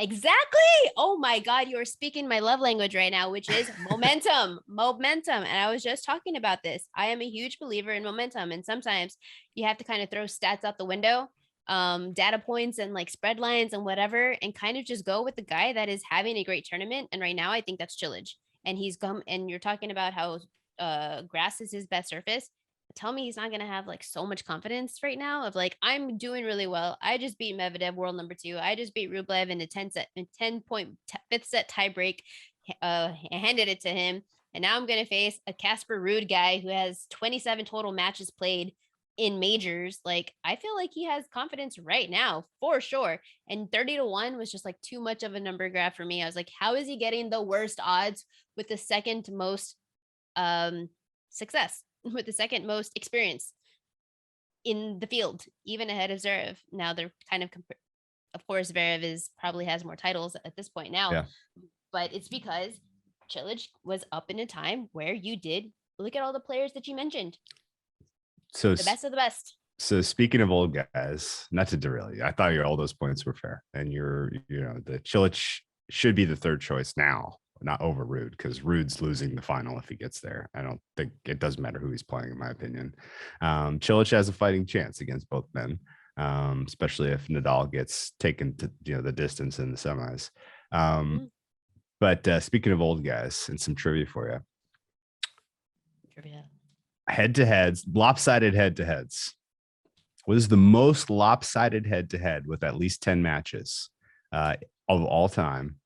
Exactly. Oh my God, you are speaking my love language right now, which is momentum. And I was just talking about this. I am a huge believer in momentum, and sometimes you have to kind of throw stats out the window, data points and like spread lines and whatever, and kind of just go with the guy that is having a great tournament. And right now, I think that's Cilic. And and you're talking about how grass is his best surface. Tell me he's not going to have like so much confidence right now of like, I'm doing really well. I just beat Medvedev, world number 2. I just beat Rublev in the 10-point 5th set tie break, handed it to him. And now I'm going to face a Casper Ruud guy who has 27 total matches played in majors. Like, I feel like he has confidence right now for sure. And 30-1 was just like too much of a number grab for me. I was like, how is he getting the worst odds with the second most success? With the second most experience in the field, even ahead of Zverev. Now they're kind of course, Zverev probably has more titles at this point now, but it's because Cilic was up in a time where you did look at all the players that you mentioned. So the best of the best. So speaking of old guys, not to derail you, I thought all those points were fair, and the Cilic should be the third choice now not over Ruud, because Ruud's losing the final if he gets there. I don't think it doesn't matter who he's playing, in my opinion. Cilic has a fighting chance against both men, especially if Nadal gets taken to the distance in the semis. But speaking of old guys, and some trivia for you. Trivia. Head-to-heads, lopsided head-to-heads. What is the most lopsided head-to-head with at least 10 matches of all time?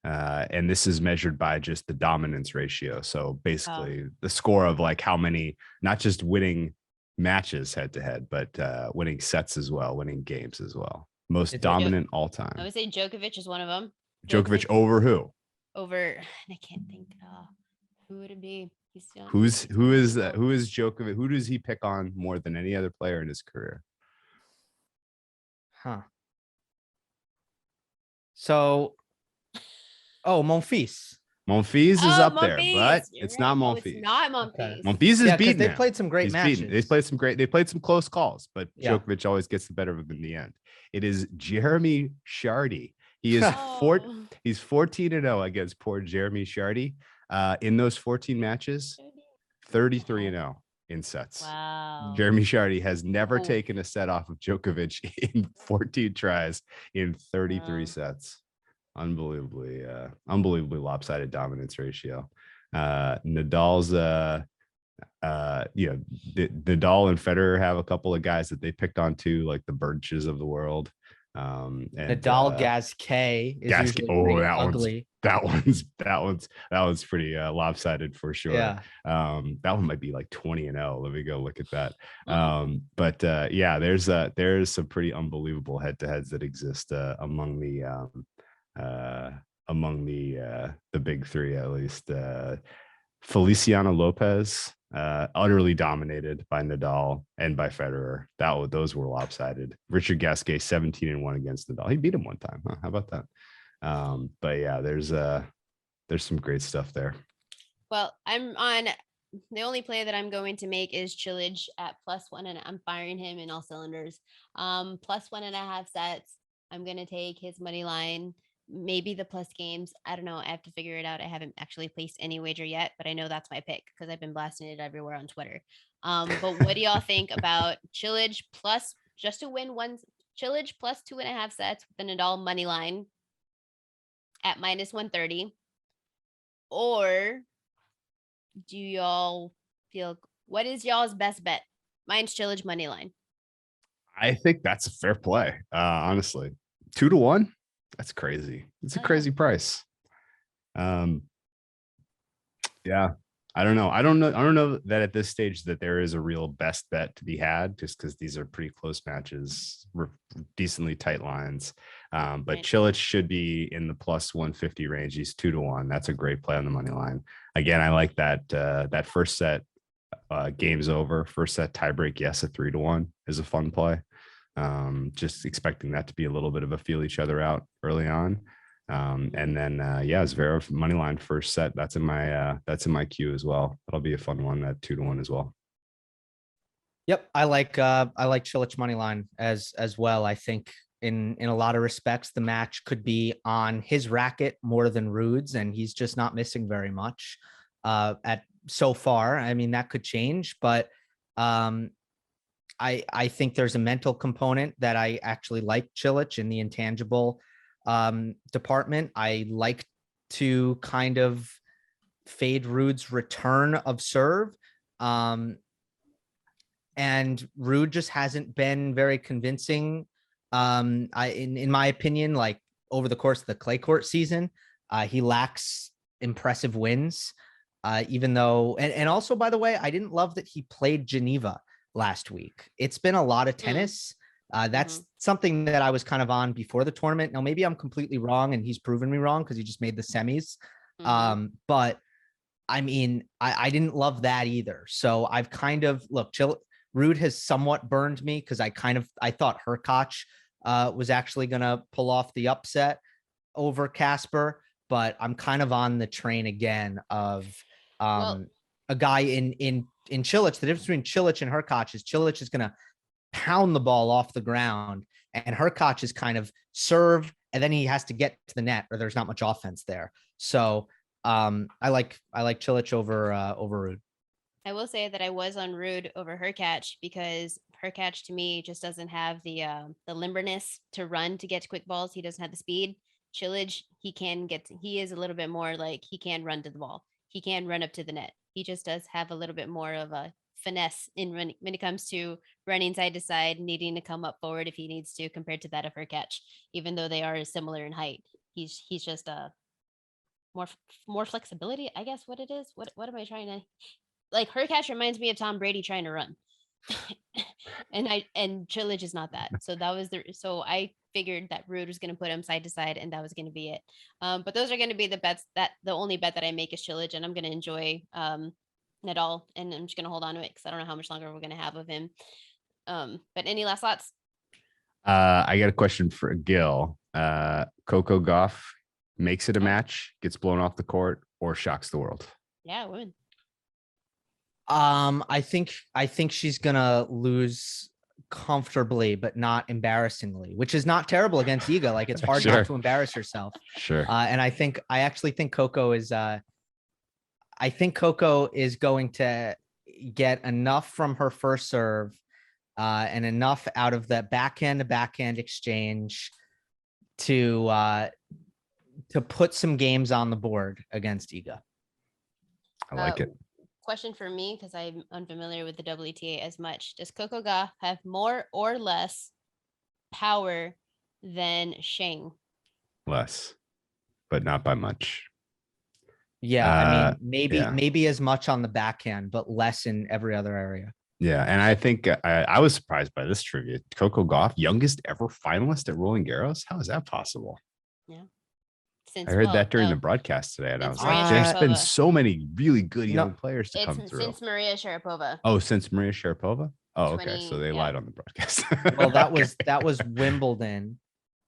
And this is measured by just the dominance ratio. So basically the score of like how many, not just winning matches head-to-head, but winning sets as well, winning games as well. Most dominant all time. I would say Djokovic is one of them. Djokovic over who? Over, I can't think. Who would it be? Who is Djokovic? Who does he pick on more than any other player in his career? So, Monfils. Monfils is up there, but it's not Monfils. It's not Monfils. Okay. Monfils is beaten. They played some great matches. They played some close calls, but Djokovic always gets the better of him in the end. It is Jeremy Chardy. He is he's 14-0 against poor Jeremy Chardy. In those 14 matches, 33-0 in sets. Wow. Jeremy Chardy has never taken a set off of Djokovic in 14 tries in 33 sets. Unbelievably lopsided dominance ratio. Nadal's Nadal and Federer have a couple of guys that they picked on too, like the Birches of the world. And Nadal Gasquet is usually ugly. That one's pretty lopsided for sure. Yeah. That one might be like 20-0. Let me go look at that. But there's some pretty unbelievable head-to-heads that exist among the big three, at least. Feliciano Lopez, utterly dominated by Nadal and by Federer. Those were lopsided. Richard Gasquet, 17-1 against Nadal. He beat him one time. Huh? How about that? But yeah, there's some great stuff there. Well, I'm on the only play that I'm going to make is Cilic at +1, and I'm firing him in all cylinders. +1.5 sets. I'm gonna take his money line. Maybe the plus games. I don't know. I have to figure it out. I haven't actually placed any wager yet, but I know that's my pick because I've been blasting it everywhere on Twitter. But what do y'all think about Cilic plus just to win one? Cilic plus 2.5 sets with the Nadal money line at -130, or do y'all feel what is y'all's best bet? Mine's Cilic money line. I think that's a fair play. Honestly, 2-1. That's crazy. It's a crazy price. Yeah, I don't know. I don't know that at this stage that there is a real best bet to be had, just because these are pretty close matches, decently tight lines. But Cilic should be in the +150 range. He's 2-1. That's a great play on the money line. Again, I like that first set game's over. First set tiebreak, yes, at 3-1 is a fun play. Just expecting that to be a little bit of a feel each other out early on. And then Zverev money line first set. That's in my queue as well. That'll be a fun one at 2-1 as well. Yep, I like Cilic money line as well. I think in a lot of respects the match could be on his racket more than Ruud's, and he's just not missing very much at so far. I mean, that could change, but I think there's a mental component that I actually like Cilic in the intangible department. I like to kind of fade Ruud's return of serve. And Ruud just hasn't been very convincing. In my opinion, like over the course of the clay court season, he lacks impressive wins. Even though, and also, by the way, I didn't love that he played Geneva last week. It's been a lot of tennis. That's something that I was kind of on before the tournament. Now, maybe I'm completely wrong and he's proven me wrong because he just made the semis. But I mean, I didn't love that either. So I've kind of Ruud has somewhat burned me because I thought Hurkacz was actually going to pull off the upset over Casper, but I'm kind of on the train again of a guy in Cilic. The difference between Cilic and Hurkacz is Cilic is going to pound the ball off the ground, and Hurkacz is kind of serve, and then he has to get to the net, or there's not much offense there. So I like Cilic over Ruud. I will say that I was on Ruud over Hurkacz because Hurkacz to me just doesn't have the limberness to run to get to quick balls. He doesn't have the speed. Cilic, he is a little bit more like he can run to the ball. He can run up to the net. He just does have a little bit more of a finesse in running when it comes to running side to side, needing to come up forward if he needs to, compared to that of Hurkacz. Even though they are similar in height, he's just more flexibility, I guess. What it is? What am I trying to like? Hurkacz reminds me of Tom Brady trying to run. and Cilic is not that. So I figured that Ruud was going to put him side to side, and that was going to be it. But those are going to be the bets. That the only bet that I make is Cilic, and I'm going to enjoy Nadal, and I'm just going to hold on to it because I don't know how much longer we're going to have of him. But any last thoughts? I got a question for Gill. Coco Gauff makes it a match, gets blown off the court, or shocks the world. Yeah, women. I think she's gonna lose comfortably, but not embarrassingly, which is not terrible against Iga. Like, it's hard Sure. not to embarrass herself. Sure. And I actually think Coco is going to get enough from her first serve and enough out of the backhand to backhand exchange to put some games on the board against Iga. I like it. Question for me, because I'm unfamiliar with the WTA as much. Does Coco Gauff have more or less power than Sheng? Less, but not by much. Yeah, I mean, yeah. maybe as much on the backhand, but less in every other area. Yeah, and I think I was surprised by this trivia. Coco Gauff, youngest ever finalist at Roland Garros. How is that possible? Yeah. I heard that during the broadcast today, and I was Maria like, "There's been Sharapova. so many really good young players to come through." Since Maria Sharapova. Oh, since Maria Sharapova. Oh, okay. 20, So they yeah. lied on the broadcast. Well, that was Wimbledon.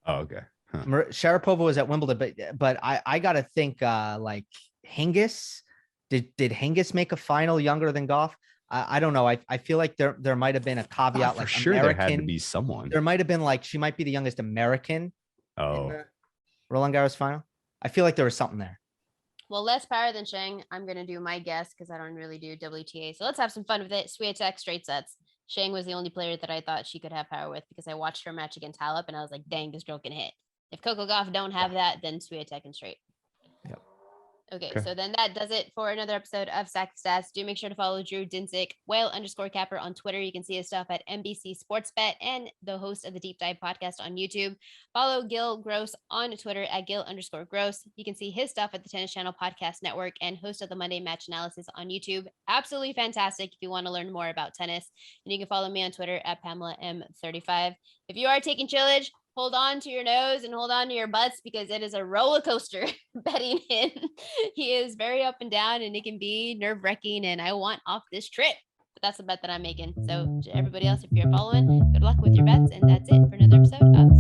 Oh, okay. Huh. Sharapova was at Wimbledon, but I gotta think like Hingis. Did Hingis make a final younger than Gauff? I don't know. I feel like there might have been a caveat. For sure, American, there had to be someone. There might have been like she might be the youngest American. Oh, in the Roland Garros final. I feel like there was something there. Well, less power than Sheng. I'm going to do my guess because I don't really do WTA. So let's have some fun with it. Swiatek straight sets. Sheng was the only player that I thought she could have power with because I watched her match against Halep and I was like, dang, this girl can hit. If Coco Gauff don't have that, then Swiatek and straight. Yep. Okay, so then that does it for another episode of Sack Stats. Do make sure to follow Drew Dinsick, whale_capper on Twitter. You can see his stuff at NBC Sportsbet and the host of the Deep Dive podcast on YouTube. Follow Gill Gross on Twitter at Gill_Gross. You can see his stuff at the Tennis Channel Podcast Network and host of the Monday Match Analysis on YouTube. Absolutely fantastic if you want to learn more about tennis. And you can follow me on Twitter at Pamela M35. If you are taking Cilic, hold on to your nose and hold on to your butts because it is a roller coaster betting him. He is very up and down and it can be nerve-wracking and I want off this trip. But that's the bet that I'm making. So to everybody else, if you're following, good luck with your bets. And that's it for another episode of